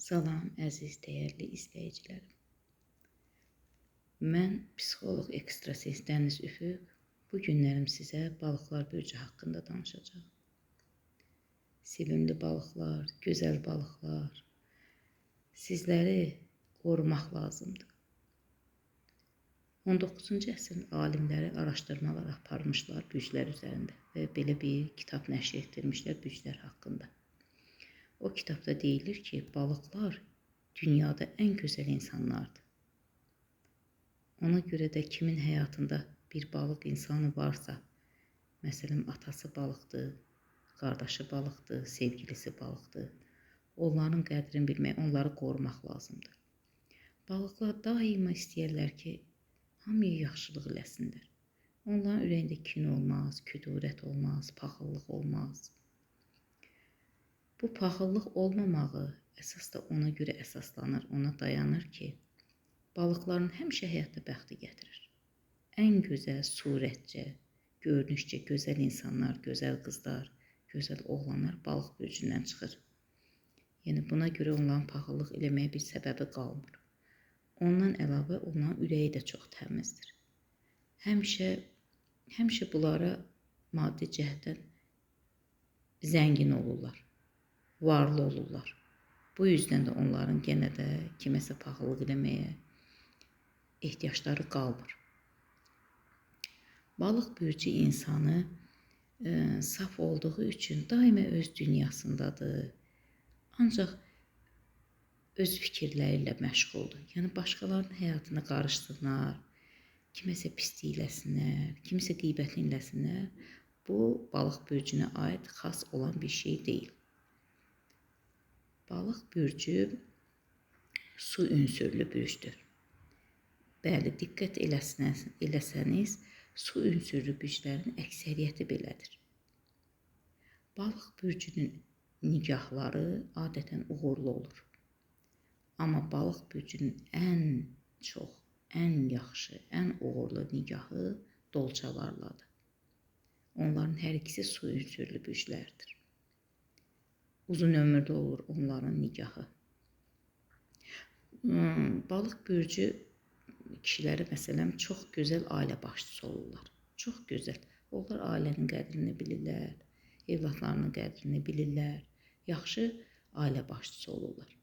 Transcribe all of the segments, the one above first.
Salam, əziz, dəyərli izləyicilərim. Mən psixoloq ekstrasens Dəniz Üfüq. Bu günlərim sizə balıqlar bürcü haqqında danışacağım. Sevimli balıqlar, gözəl balıqlar, sizləri qorumaq lazımdır. 19-cu əsrin alimləri araşdırmalar aparmışlar bürclər üzərində və belə bir kitab nəşr etdirmişlər bürclər haqqında. O kitabda deyilir ki, balıqlar dünyada ən gözəl insanlardır. Ona görə də kimin həyatında bir balıq insanı varsa, məsələn, atası balıqdır, qardaşı balıqdır, sevgilisi balıqdır, onların qədrini bilmək, onları qorumaq lazımdır. Balıqlar daima istəyirlər ki, hamıya yaxşılıq eləsinlər. Onların ürəyində kin olmaz, küdurət olmaz, paxıllıq olmaz. Bu paxıllıq olmamağı əsas da ona görə əsaslanır, ona dayanır ki, balıqların həmişə həyatda bəxti gətirir. Ən gözəl surətcə, görünüşcə gözəl insanlar, gözəl qızlar, gözəl oğlanlar balıq bürcündən çıxır. Yəni buna görə onların paxıllıq eləməyə bir səbəbi qalmır. Ondan əlavə onların ürəyi də çox təmizdir. Həmişə bunlara maddi cəhətdən zəngin olurlar, varlı olurlar. Bu yüzden də onların genə də kiməsə paxıllıq eləməyə ehtiyacları qalmır. Balıq bürcü insanı saf olduğu üçün daima öz dünyasındadır. Ancaq öz fikirləri ilə məşğuldur. Yəni başqalarının həyatına qarışsınlar, kiməsə pislik eləsinlər, kimisə qeybətini eləsinlər. Bu balıq bürcünə aid xas olan bir şey deyil. Balıq bürcü su ünsürlü bürcdür. Bəli, diqqət eləsəniz, su ünsürlü bürclərin əksəriyyəti belədir. Balıq bürcünün nigahları adətən uğurlu olur. Amma balıq bürcünün ən yaxşı, ən uğurlu nigahı dolçavarladır. Onların hər ikisi su ünsürlü bürclərdir. Uzun ömürlü olur onların nigahı. Balıq bürcü kişiləri məsələn çox gözəl ailə başçısı olurlar. Çox gözəl. Onlar ailənin qədrini bilirlər, evlatlarının qədrini bilirlər, yaxşı ailə başçısı olurlar.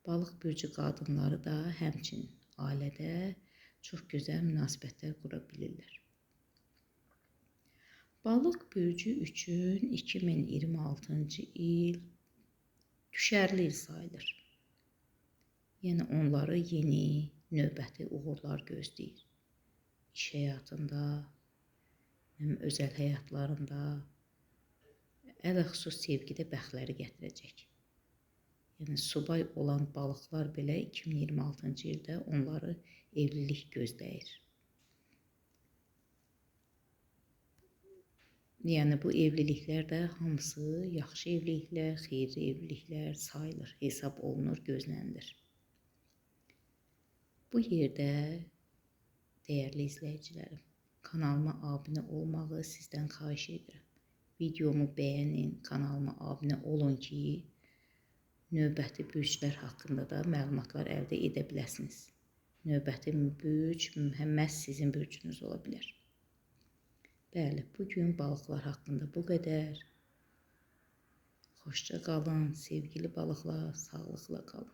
Balıq bürcü qadınları da həmçinin ailədə çox gözəl münasibətlər qura bilirlər. Balıq bürcü üçün 2026-cı il düşərli il sayılır. Yəni onları yeni, növbəti uğurlar gözləyir. İş həyatında, özəl həyatlarında, ələxüsus sevgidə bəxtləri gətirəcək. Yəni subay olan balıqlar belə 2026-cı ildə onları evlilik gözləyir. Yəni bu evliliklər də hamısı yaxşı evliliklər, xeyirli evliliklər sayılır, hesab olunur, gözlənilir. Bu yerdə dəyərli izləyicilərim, kanalıma abunə olmağı sizdən xahiş edirəm. Videomu bəyənin, kanalıma abunə olun ki, növbəti bürclər haqqında da məlumatlar əldə edə biləsiniz. Növbəti bürc məhz sizin bürcünüz ola bilər. Bəli, bugün balıqlar haqqında bu qədər. Xoşça qalın, sevgili balıqlar, sağlıqla qalın.